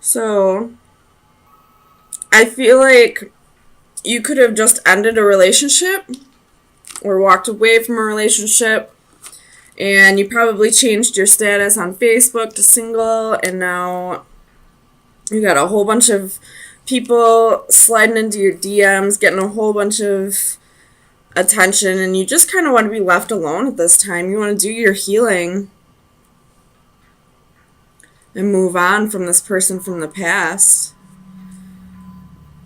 So, I feel like you could have just ended a relationship or walked away from a relationship, and you probably changed your status on Facebook to single, and now you got a whole bunch of people sliding into your DMs, getting a whole bunch of attention, and you just kind of want to be left alone at this time. You want to do your healing and move on from this person from the past.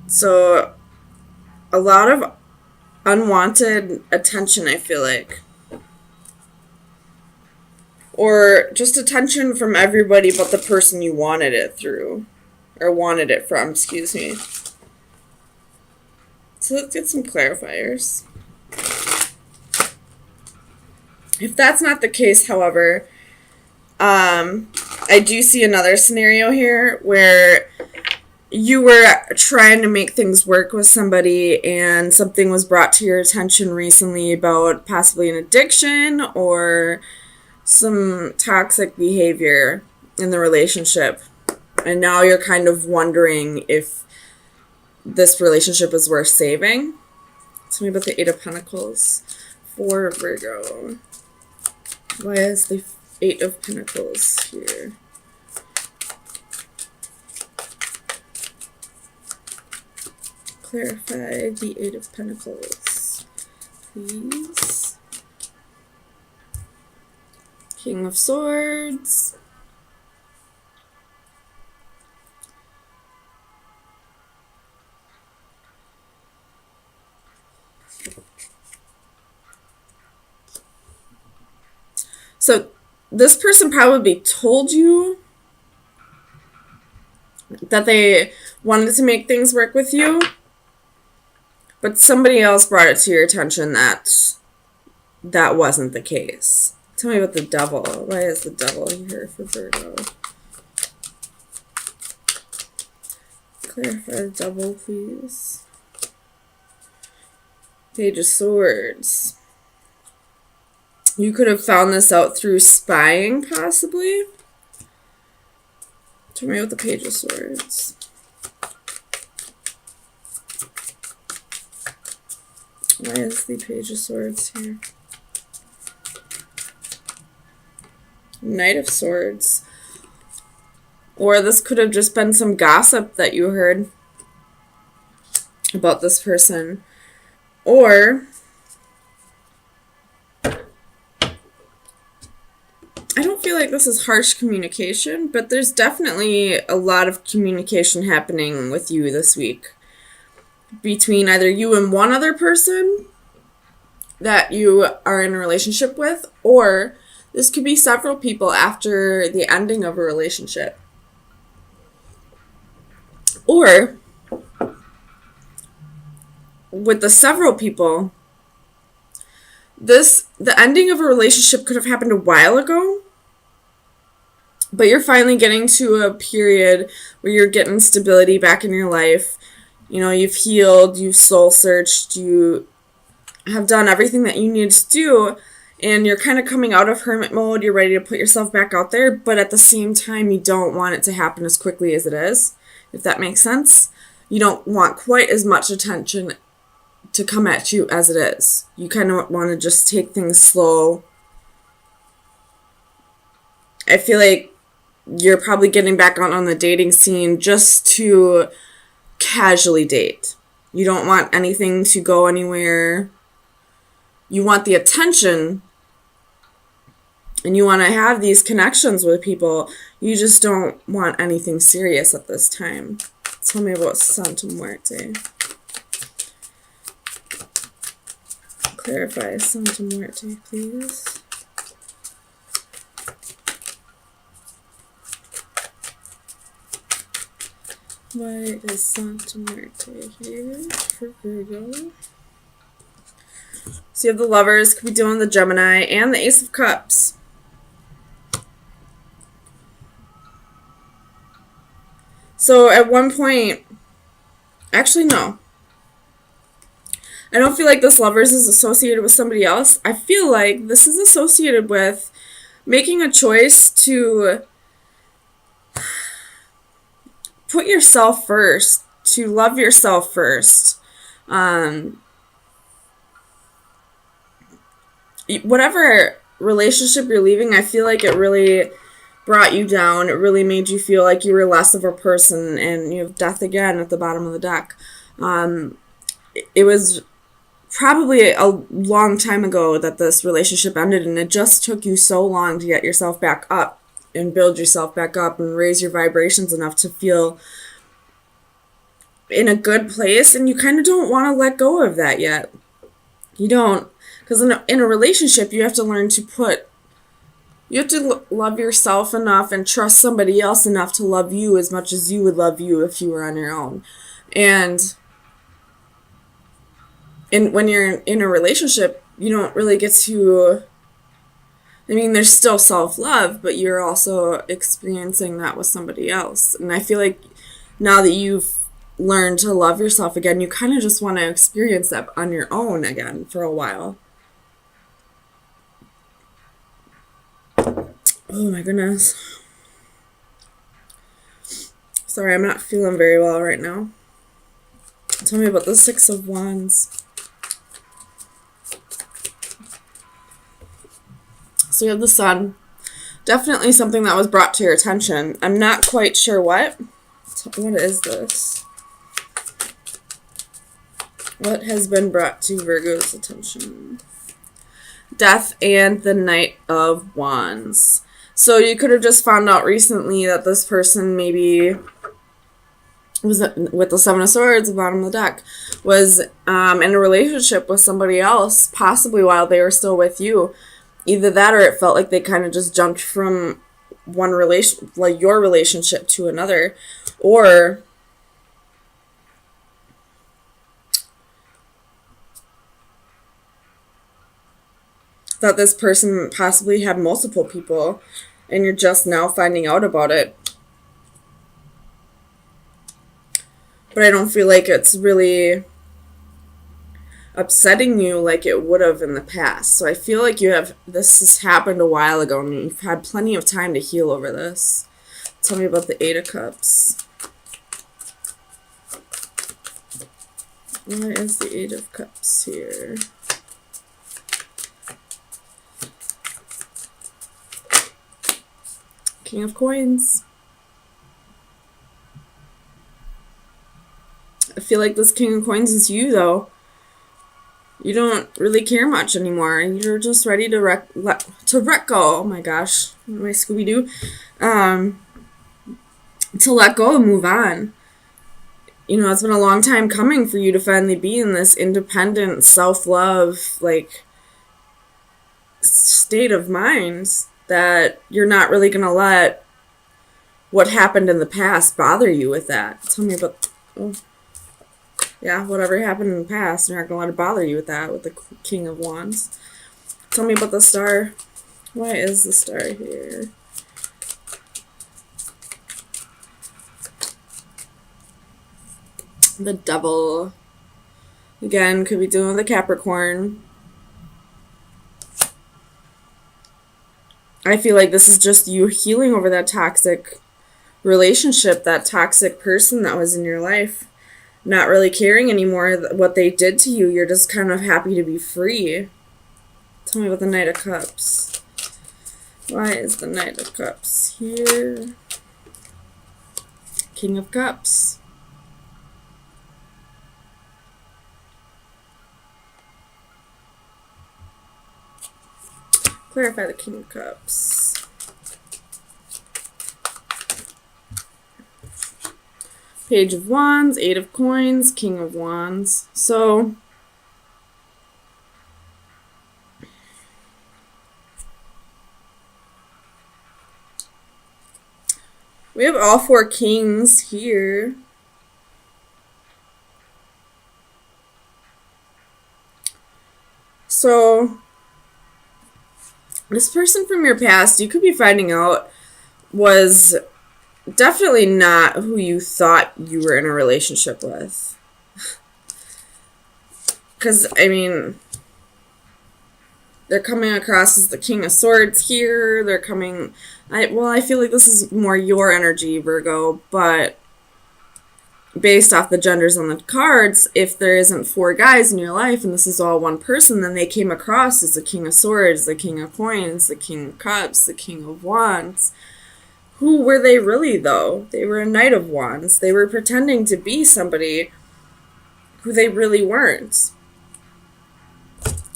So, a lot of unwanted attention, I feel like. Or just attention from everybody but the person you wanted it through. Or wanted it from, excuse me. So let's get some clarifiers. If that's not the case, however, I do see another scenario here where you were trying to make things work with somebody and something was brought to your attention recently about possibly an addiction or some toxic behavior in the relationship. And now you're kind of wondering if this relationship is worth saving. Tell me about the Eight of Pentacles for Virgo. Why is the Eight of Pentacles here? Clarify the Eight of Pentacles, please. King of Swords. So this person probably told you that they wanted to make things work with you, but somebody else brought it to your attention that that wasn't the case. Tell me about the Devil. Why is the Devil here for Virgo? Clarify the Devil, please. Page of Swords. You could have found this out through spying, possibly. Tell me about the Page of Swords. Why is the Page of Swords here? Knight of Swords. Or this could have just been some gossip that you heard about this person. Or I don't feel like this is harsh communication, but there's definitely a lot of communication happening with you this week. Between either you and one other person that you are in a relationship with, or this could be several people after the ending of a relationship. Or with the several people, the ending of a relationship could have happened a while ago, but you're finally getting to a period where you're getting stability back in your life. You know, you've healed, you've soul searched, you have done everything that you need to do, and you're kind of coming out of hermit mode. You're ready to put yourself back out there, but at the same time, you don't want it to happen as quickly as it is, if that makes sense. You don't want quite as much attention to come at you as it is. You kind of want to just take things slow. I feel like you're probably getting back on the dating scene just to casually date. You don't want anything to go anywhere. You want the attention and you want to have these connections with people. You just don't want anything serious at this time. Tell me about Santa Muerte. Clarify Santa Muerte, please. Why is Santa Muerte here for Virgo? So you have the Lovers, could be doing the Gemini, and the Ace of Cups. So at one point, actually no. I don't feel like this Lovers is associated with somebody else. I feel like this is associated with making a choice to put yourself first, to love yourself first. Whatever relationship you're leaving, I feel like it really brought you down. It really made you feel like you were less of a person, and you have death again at the bottom of the deck. It was probably a long time ago that this relationship ended, and it just took you so long to get yourself back up and build yourself back up and raise your vibrations enough to feel in a good place, and you kind of don't want to let go of that yet. You don't, because in a relationship, you have to learn to love yourself enough and trust somebody else enough to love you as much as you would love you if you were on your own. And when you're in a relationship, you don't really get to, I mean, there's still self-love, but you're also experiencing that with somebody else. And I feel like now that you've learned to love yourself again, you kind of just want to experience that on your own again for a while. Oh my goodness. Sorry, I'm not feeling very well right now. Tell me about the Six of Wands. So you have the Sun. Definitely something that was brought to your attention. I'm not quite sure what. What is this? What has been brought to Virgo's attention? Death and the Knight of Wands. So you could have just found out recently that this person maybe was, with the Seven of Swords at the bottom of the deck, was in a relationship with somebody else, possibly while they were still with you. Either that, or it felt like they kind of just jumped from one relation, like your relationship, to another, or that this person possibly had multiple people, and you're just now finding out about it. But I don't feel like it's really upsetting you like it would have in the past. So I feel like this has happened a while ago, and you've had plenty of time to heal over this. Tell me about the Eight of Cups. What is the Eight of Cups here? King of Coins. I feel like this King of Coins is you, though. You don't really care much anymore. You're just ready to let go. Oh my gosh, my Scooby-Doo. To let go and move on. You know, it's been a long time coming for you to finally be in this independent, self-love, like, state of mind that you're not really going to let what happened in the past bother you with that. Tell me about... whatever happened in the past, you're not going to let it bother you with that, with the King of Wands. Tell me about the Star. Why is the Star here? The Devil. Again, could be dealing with a Capricorn. I feel like this is just you healing over that toxic relationship, that toxic person that was in your life. Not really caring anymore what they did to you. You're just kind of happy to be free. Tell me about the Knight of Cups. Why is the Knight of Cups here? King of Cups. Clarify the King of Cups. Page of Wands, Eight of Coins, King of Wands. So, we have all four kings here. So, this person from your past, you could be finding out, was definitely not who you thought you were in a relationship with. Because, I mean, they're coming across as the King of Swords here. They're coming... I feel like this is more your energy, Virgo, but based off the genders on the cards, if there isn't 4 guys in your life and this is all one person, then they came across as the King of Swords, the King of Coins, the King of Cups, the King of Wands. Who were they really, though? They were a Knight of Wands. They were pretending to be somebody who they really weren't.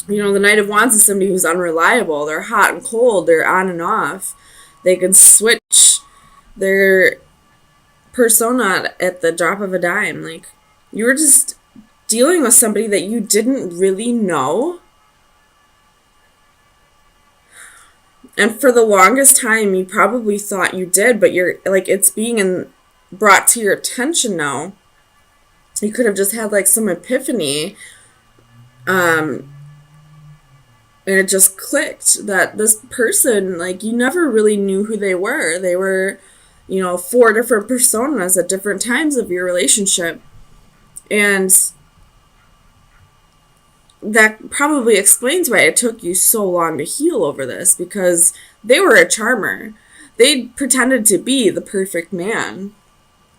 You know, the Knight of Wands is somebody who's unreliable. They're hot and cold. They're on and off. They can switch their persona at the drop of a dime. Like, you were just dealing with somebody that you didn't really know. And for the longest time, you probably thought you did, but you're like, it's being brought to your attention now. You could have just had like some epiphany, and it just clicked that this person, like, you never really knew who they were. They were, you know, 4 different personas at different times of your relationship. And that probably explains why it took you so long to heal over this, because they were a charmer. They pretended to be the perfect man,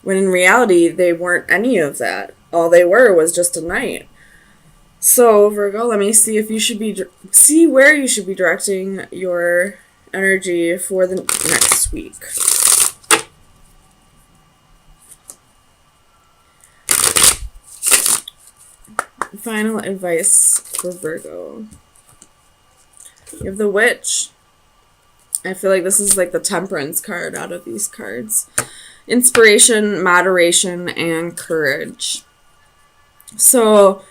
when in reality, they weren't any of that. All they were was just a knight. So, Virgo, let me see if you should be, see where you should be directing your energy for the next week. Final advice for Virgo. You have the Witch. I feel like this is like the Temperance card out of these cards. Inspiration, moderation, and courage. So,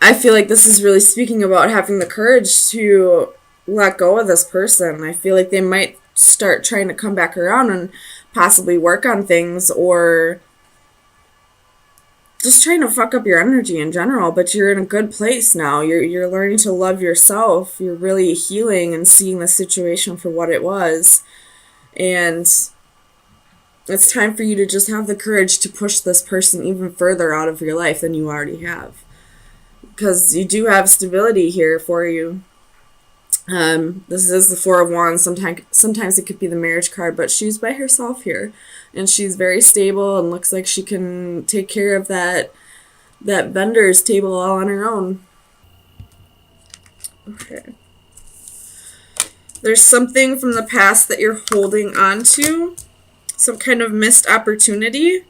I feel like this is really speaking about having the courage to let go of this person. I feel like they might start trying to come back around and possibly work on things, or just trying to fuck up your energy in general, but you're in a good place now. You're learning to love yourself. You're really healing and seeing the situation for what it was. And it's time for you to just have the courage to push this person even further out of your life than you already have. Because you do have stability here for you. This is the 4 of Wands. Sometimes it could be the Marriage card, but she's by herself here. And she's very stable and looks like she can take care of that vendor's table all on her own. Okay. There's something from the past that you're holding on to. Some kind of missed opportunity.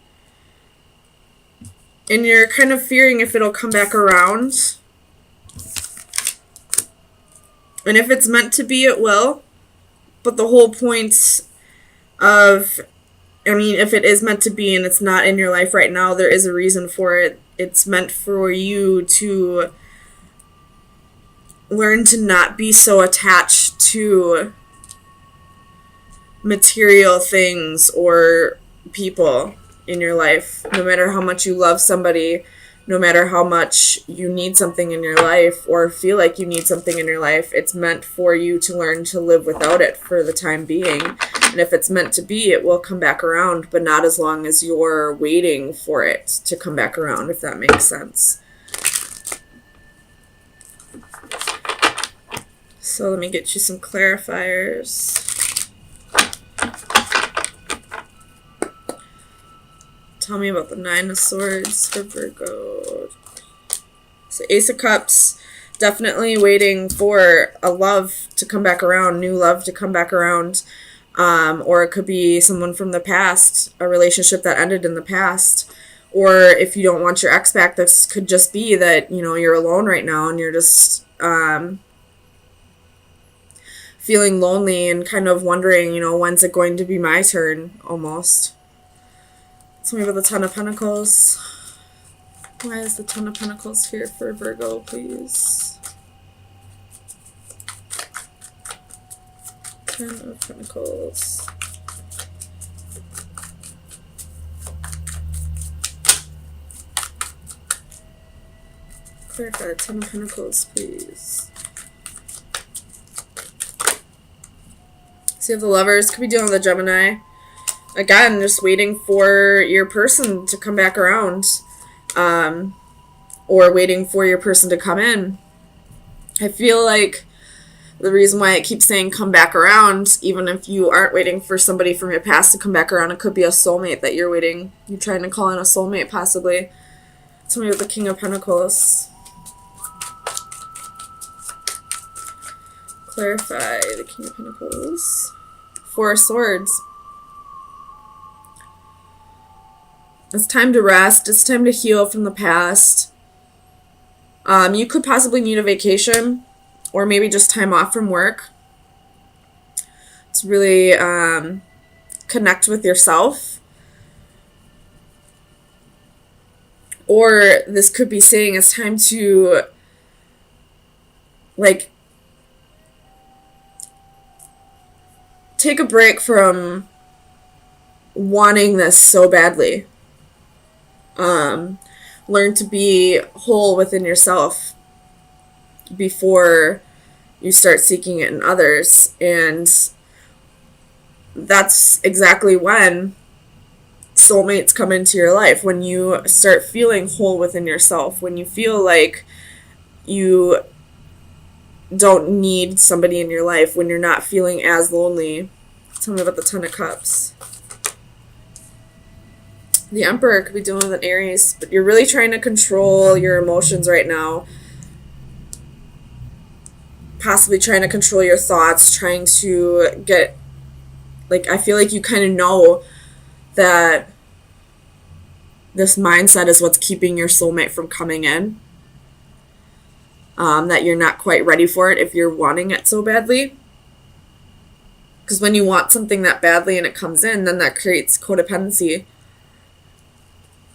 And you're kind of fearing if it'll come back around. And if it's meant to be, it will. But the whole point of, I mean, if it is meant to be and it's not in your life right now, there is a reason for it. It's meant for you to learn to not be so attached to material things or people in your life. No matter how much you love somebody, no matter how much you need something in your life or feel like you need something in your life, it's meant for you to learn to live without it for the time being. And if it's meant to be, it will come back around, but not as long as you're waiting for it to come back around, if that makes sense. So let me get you some clarifiers. Tell me about the 9 of Swords for Virgo. So Ace of Cups, definitely waiting for a love to come back around, new love to come back around. Or it could be someone from the past, a relationship that ended in the past. Or if you don't want your ex back, this could just be that, you know, you're alone right now and you're just feeling lonely and kind of wondering, you know, when's it going to be my turn, almost. Tell me about the Ten of Pentacles. Why is the Ten of Pentacles here for Virgo, please? Ten of Pentacles. Clarify the Ten of Pentacles, please. So you have the Lovers. Could be dealing with a Gemini. Again, just waiting for your person to come back around. Or waiting for your person to come in. I feel like The reason why it keeps saying come back around, even if you aren't waiting for somebody from your past to come back around, it could be a soulmate that you're waiting. You're trying to call in a soulmate, possibly. Somebody with the King of Pentacles. Clarify the King of Pentacles. Four of Swords. It's time to rest. It's time to heal from the past. You could possibly need a vacation or maybe just time off from work. To really connect with yourself. Or this could be saying it's time to, like, take a break from wanting this so badly. Learn to be whole within yourself before you start seeking it in others. And that's exactly when soulmates come into your life, when you start feeling whole within yourself, when you feel like you don't need somebody in your life, when you're not feeling as lonely. Tell me about the Ten of Cups. The Emperor could be dealing with an Aries, but you're really trying to control your emotions right now. Possibly trying to control your thoughts, trying to get, like, I feel like you kind of know that this mindset is what's keeping your soulmate from coming in. That you're not quite ready for it if you're wanting it so badly. Because when you want something that badly and it comes in, then that creates codependency.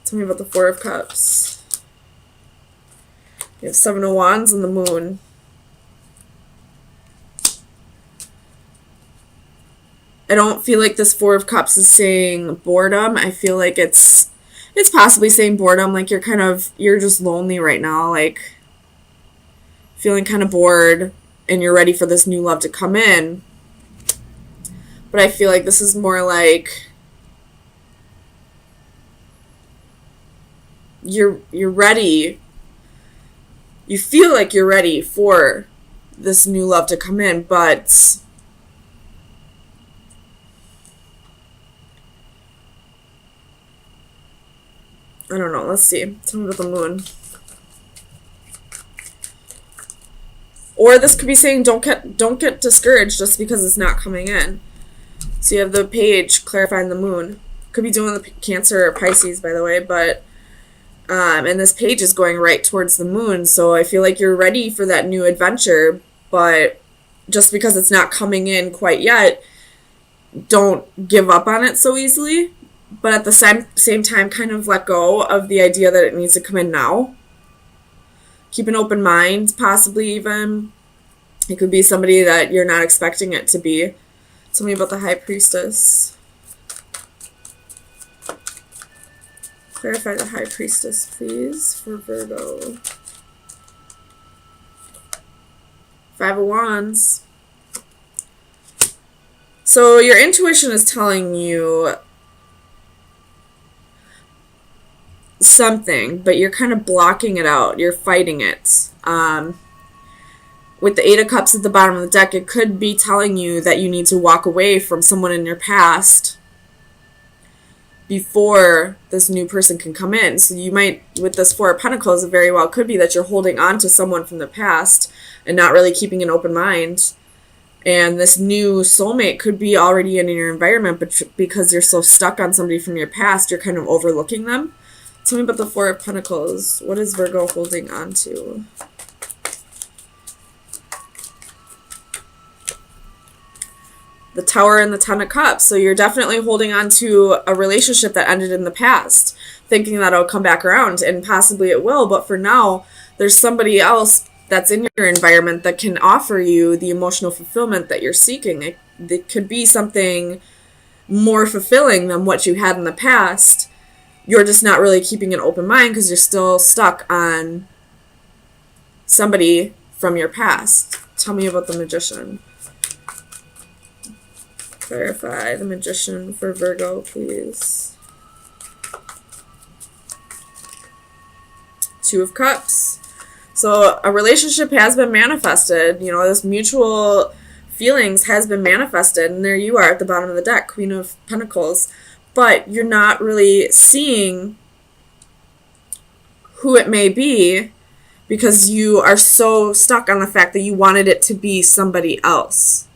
Tell me about the Four of Cups. You have Seven of Wands and the Moon. I don't feel like this Four of Cups is saying boredom. I feel like it's possibly saying boredom, like you're just lonely right now, like feeling kind of bored and you're ready for this new love to come in. But I feel like this is more like you're ready. You feel like you're ready for this new love to come in, but I don't know. Let's see. Tell me about the Moon. Or this could be saying don't get discouraged just because it's not coming in. So you have the Page clarifying the Moon. Could be doing the Cancer or Pisces, by the way, but and this Page is going right towards the Moon, so I feel like you're ready for that new adventure, but just because it's not coming in quite yet, don't give up on it so easily. But at the same time, kind of let go of the idea that it needs to come in now. Keep an open mind, possibly even. It could be somebody that you're not expecting it to be. Tell me about the High Priestess. Clarify the High Priestess, please, for Virgo. Five of Wands. So your intuition is telling you something, but you're kind of blocking it out. You're fighting it. With the Eight of Cups at the bottom of the deck, it could be telling you that you need to walk away from someone in your past before this new person can come in. So you might, with this Four of Pentacles, it very well could be that you're holding on to someone from the past and not really keeping an open mind. And this new soulmate could be already in your environment, but because you're so stuck on somebody from your past, you're kind of overlooking them. Tell me about the Four of Pentacles. What is Virgo holding on to? The Tower and the Ten of Cups. So you're definitely holding on to a relationship that ended in the past, thinking that it'll come back around, and possibly it will. But for now, there's somebody else that's in your environment that can offer you the emotional fulfillment that you're seeking. It could be something more fulfilling than what you had in the past. You're just not really keeping an open mind because you're still stuck on somebody from your past. Tell me about the Magician. Clarify the Magician for Virgo, please. Two of Cups. So a relationship has been manifested. You know, this mutual feelings has been manifested, and there you are at the bottom of the deck, Queen of Pentacles. But you're not really seeing who it may be because you are so stuck on the fact that you wanted it to be somebody else,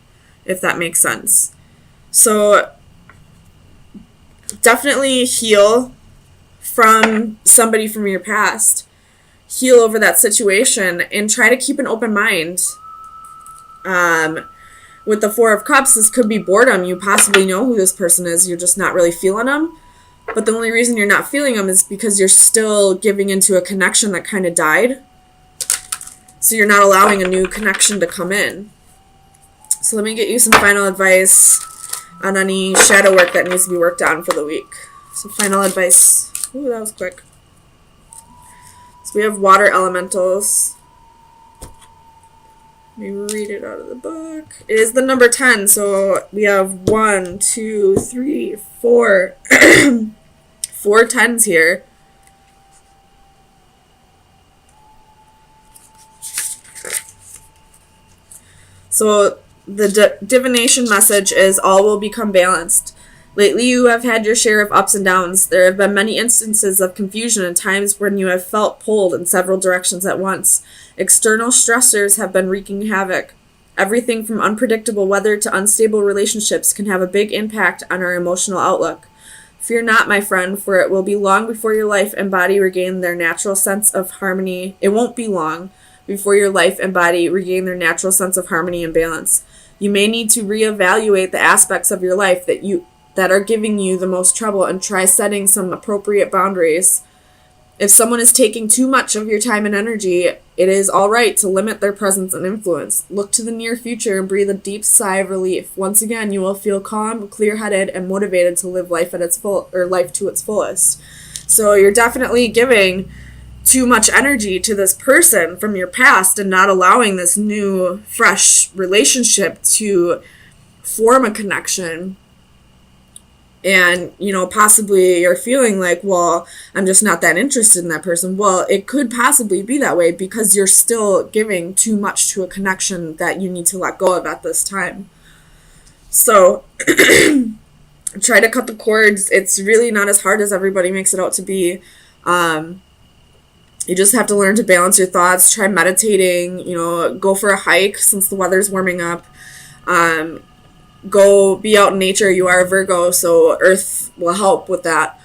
if that makes sense. So definitely heal from somebody from your past. Heal over that situation and try to keep an open mind. With the Four of Cups, this could be boredom. You possibly know who this person is. You're just not really feeling them. But the only reason you're not feeling them is because you're still giving into a connection that kind of died. So you're not allowing a new connection to come in. So let me get you some final advice on any shadow work that needs to be worked on for the week. So final advice. Ooh, that was quick. So we have water elementals. Let me read it out of the book. It is the number 10. So we have 1, 2, 3, 4. 4 10s here. So the divination message is all will become balanced. Lately you have had your share of ups and downs. There have been many instances of confusion and times when you have felt pulled in several directions at once. External stressors have been wreaking havoc. Everything from unpredictable weather to unstable relationships can have a big impact on our emotional outlook. Fear not, my friend, for it will be long before your life and body regain their natural sense of harmony. It won't be long before your life and body regain their natural sense of harmony and balance. You may need to reevaluate the aspects of your life that are giving you the most trouble and try setting some appropriate boundaries. If someone is taking too much of your time and energy, it is all right to limit their presence and influence. Look to the near future and breathe a deep sigh of relief. Once again, you will feel calm, clear-headed, and motivated to live life life to its fullest. So you're definitely giving too much energy to this person from your past and not allowing this new, fresh relationship to form a connection. And, you know, possibly you're feeling like, well, I'm just not that interested in that person. Well, it could possibly be that way because you're still giving too much to a connection that you need to let go of at this time. So try to cut the cords. It's really not as hard as everybody makes it out to be. You just have to learn to balance your thoughts. Try meditating, you know, go for a hike since the weather's warming up. Go be out in nature. You are a Virgo, so Earth will help with that.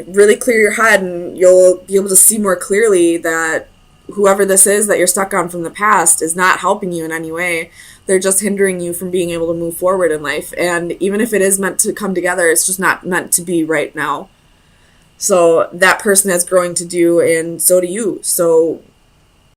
Really clear your head and you'll be able to see more clearly that whoever this is that you're stuck on from the past is not helping you in any way. They're just hindering you from being able to move forward in life. And even if it is meant to come together, it's just not meant to be right now. So that person has growing to do, and so do you. So